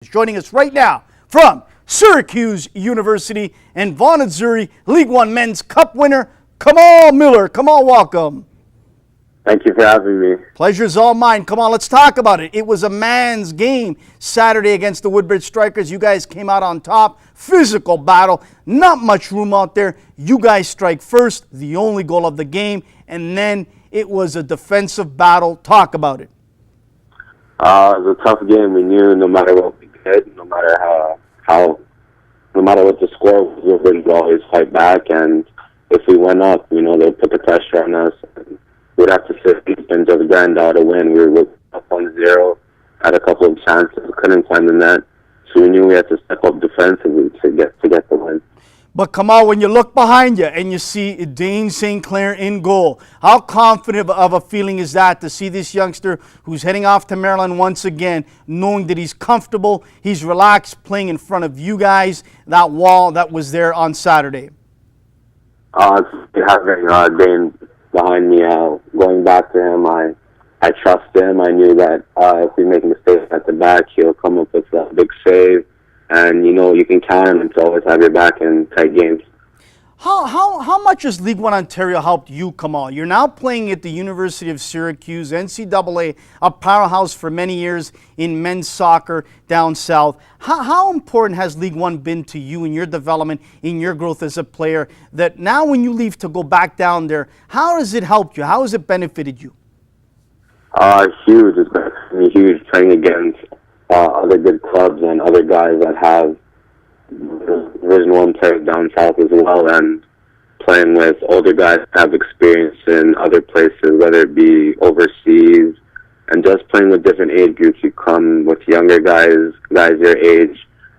Joining us right now from Syracuse University and Vaughan, Missouri, League One Men's Cup winner, Kamal Miller. Kamal, welcome. Thank you for having me. Pleasure's all mine. Come on, let's talk about it. It was a man's game Saturday against the Woodbridge Strikers. You guys came out on top. Physical battle. Not much room out there. You guys strike first, the only goal of the game, and then it was a defensive battle. Talk about it. It was a tough game. We knew no matter what we did, no matter no matter what the score was, we would always fight back. And if we went up, they'd put the pressure on us. We'd have to sit deep and just grind out a win. We were up 1-0, had a couple of chances, couldn't find the net. So we knew we had to step up defensively to get the win. But Kamal, when you look behind you and you see Dane St. Clair in goal, how confident of a feeling is that to see this youngster who's heading off to Maryland once again, knowing that he's comfortable, he's relaxed, playing in front of you guys, that wall that was there on Saturday? Having Dane behind me, going back to him, I trust him. I knew that if we make mistakes at the back, he'll come up with a big save. And, you can count on him to always have your back in tight games. How much has League One Ontario helped you, Kamal? You're now playing at the University of Syracuse, NCAA, a powerhouse for many years in men's soccer down south. How important has League One been to you in your development, in your growth as a player, that now when you leave to go back down there, how has it helped you? How has it benefited you? Huge. It's been huge playing against other good clubs and other guys that have Division One players down south as well, and playing with older guys that have experience in other places, whether it be overseas, and just playing with different age groups. You come with younger guys your age,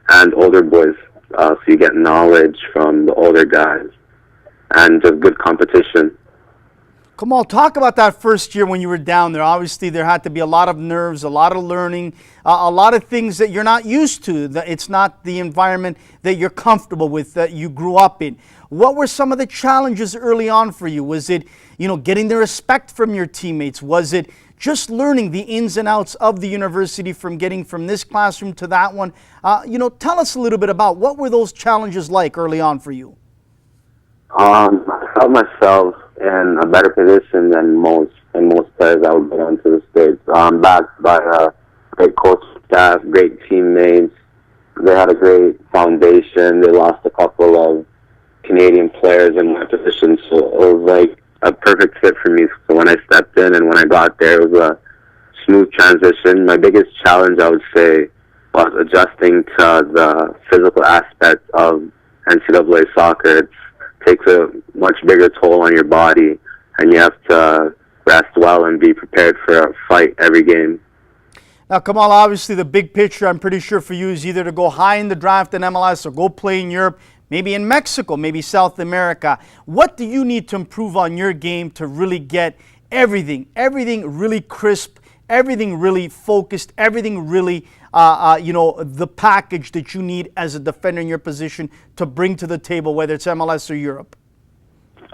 and older boys, so you get knowledge from the older guys, and just good competition. Kamal, talk about that first year when you were down there. Obviously, there had to be a lot of nerves, a lot of learning, a lot of things that you're not used to. It's not the environment that you're comfortable with, that you grew up in. What were some of the challenges early on for you? Was it, getting the respect from your teammates? Was it just learning the ins and outs of the university from getting from this classroom to that one? Tell us a little bit about what were those challenges like early on for you? I felt myself in a better position than most players that would get onto the States. Backed by a great coaching staff, great teammates. They had a great foundation. They lost a couple of Canadian players in my position, so it was like a perfect fit for me. So when I stepped in and when I got there, it was a smooth transition. My biggest challenge, I would say, was adjusting to the physical aspect of NCAA soccer. It takes a much bigger toll on your body, and you have to rest well and be prepared for a fight every game. Now, Kamal, obviously the big picture, I'm pretty sure for you, is either to go high in the draft in MLS or go play in Europe, maybe in Mexico, maybe South America. What do you need to improve on your game to really get everything really crisp, everything really focused, everything really, the package that you need as a defender in your position to bring to the table, whether it's MLS or Europe?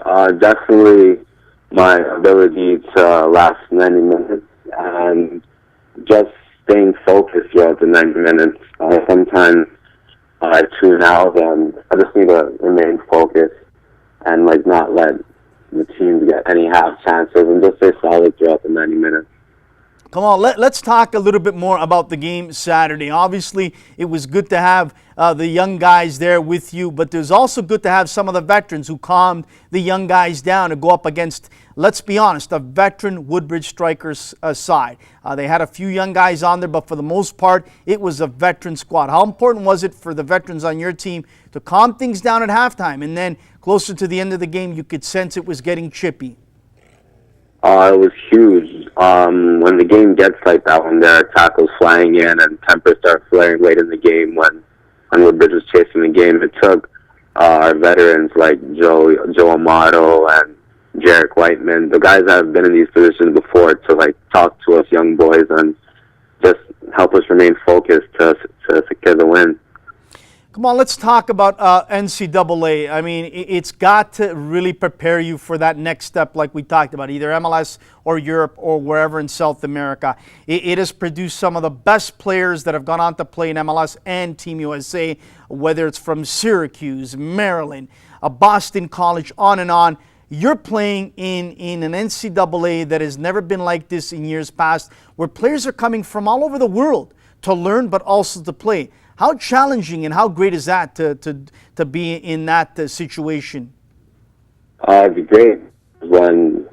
Definitely my ability to last 90 minutes and just staying focused throughout the 90 minutes. Sometimes I tune out, and I just need to remain focused and not let the team get any half chances and just stay solid throughout the 90 minutes. Come on, let's talk a little bit more about the game Saturday. Obviously, it was good to have the young guys there with you, but it was also good to have some of the veterans who calmed the young guys down to go up against, let's be honest, a veteran Woodbridge Strikers side. They had a few young guys on there, but for the most part, it was a veteran squad. How important was it for the veterans on your team to calm things down at halftime, and then closer to the end of the game, you could sense it was getting chippy? It was huge. When the game gets like that, when there are tackles flying in and tempers start flaring late in the game, when Woodbridge was chasing the game, it took our veterans like Joe Amato and Jarek Whiteman, the guys that have been in these positions before, to talk to us young boys and just help us remain focused to secure the win. Come on, let's talk about NCAA. I mean, it's got to really prepare you for that next step like we talked about, either MLS or Europe or wherever in South America. It has produced some of the best players that have gone on to play in MLS and Team USA, whether it's from Syracuse, Maryland, Boston College, on and on. You're playing in an NCAA that has never been like this in years past, where players are coming from all over the world to learn but also to play. How challenging and how great is that to be in that situation? It'd be great when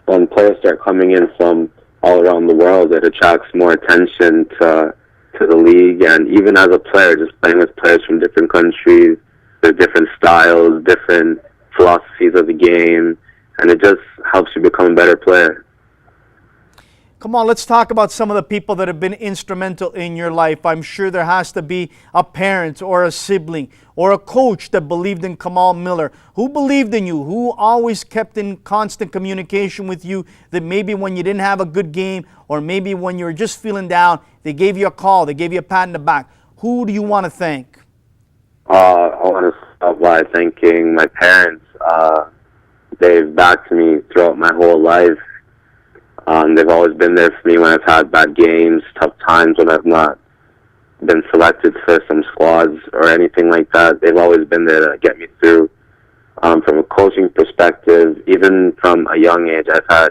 players start coming in from all around the world. It attracts more attention to the league, and even as a player, just playing with players from different countries, there's different styles, different philosophies of the game, and it just helps you become a better player. Come on, let's talk about some of the people that have been instrumental in your life. I'm sure there has to be a parent or a sibling or a coach that believed in Kamal Miller. Who believed in you? Who always kept in constant communication with you, that maybe when you didn't have a good game or maybe when you were just feeling down, they gave you a call, they gave you a pat in the back? Who do you want to thank? I want to start by thanking my parents. They've backed me throughout my whole life. They've always been there for me when I've had bad games, tough times, when I've not been selected for some squads or anything like that. They've always been there to get me through. From a coaching perspective, even from a young age, I've had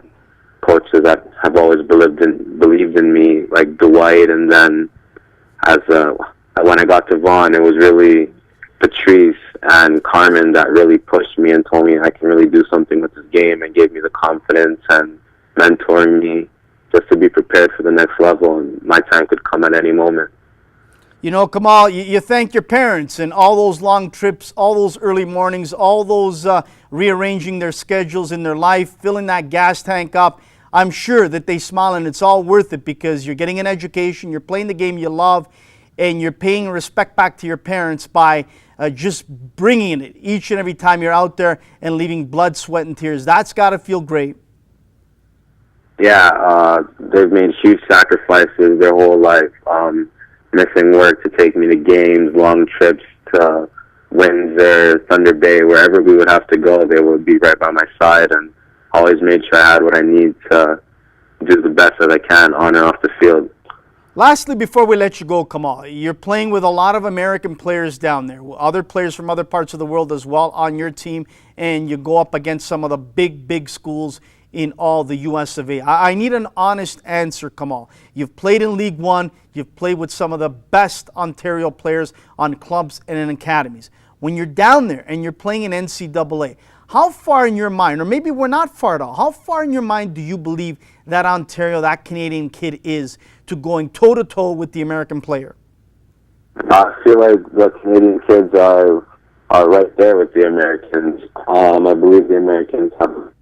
coaches that have always believed in me, like Dwight, and then when I got to Vaughan, it was really Patrice and Carmen that really pushed me and told me I can really do something with this game, and gave me the confidence and mentoring me just to be prepared for the next level, and my time could come at any moment. You know, Kamal, you thank your parents and all those long trips, all those early mornings, all those rearranging their schedules in their life, filling that gas tank up. I'm sure that they smile, and it's all worth it because you're getting an education, you're playing the game you love, and you're paying respect back to your parents by just bringing it each and every time you're out there and leaving blood, sweat, and tears. That's got to feel great. Yeah, they've made huge sacrifices their whole life, missing work to take me to games, long trips to Windsor, Thunder Bay, wherever we would have to go. They would be right by my side, and always made sure I had what I need to do the best that I can on and off the field. Lastly, before we let you go, Kamal, you're playing with a lot of American players down there, other players from other parts of the world as well on your team, and you go up against some of the big schools in all the US of A. I need an honest answer, Kamal. You've played in League One, you've played with some of the best Ontario players on clubs and in academies. When you're down there and you're playing in NCAA, how far in your mind, or maybe we're not far at all, how far in your mind do you believe that Ontario, that Canadian kid is to going toe-to-toe with the American player? I feel like the Canadian kids are right there with the Americans. I believe the Americans have a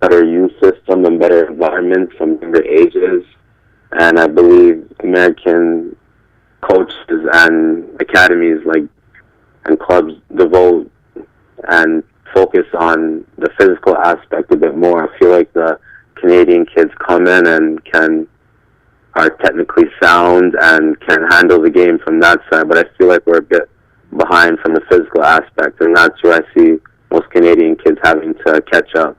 better youth system and better environment from younger ages, and I believe American coaches and academies and clubs devote and focus on the physical aspect a bit more. I feel like the Canadian kids come in and are technically sound and can handle the game from that side, but I feel like we're a bit behind from the physical aspect, and that's where I see most Canadian kids having to catch up.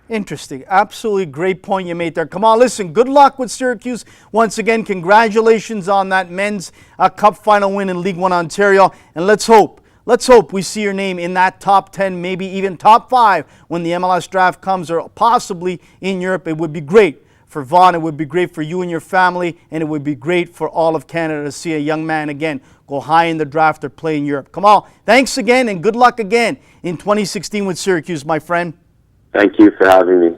Interesting. Absolutely great point you made there. Kamal, listen, good luck with Syracuse. Once again, congratulations on that men's cup final win in League One Ontario. And let's hope we see your name in that top 10, maybe even top 5 when the MLS draft comes, or possibly in Europe. It would be great for Vaughan. It would be great for you and your family, and it would be great for all of Canada to see a young man again go high in the draft or play in Europe. Kamal, thanks again and good luck again in 2016 with Syracuse, my friend. Thank you for having me.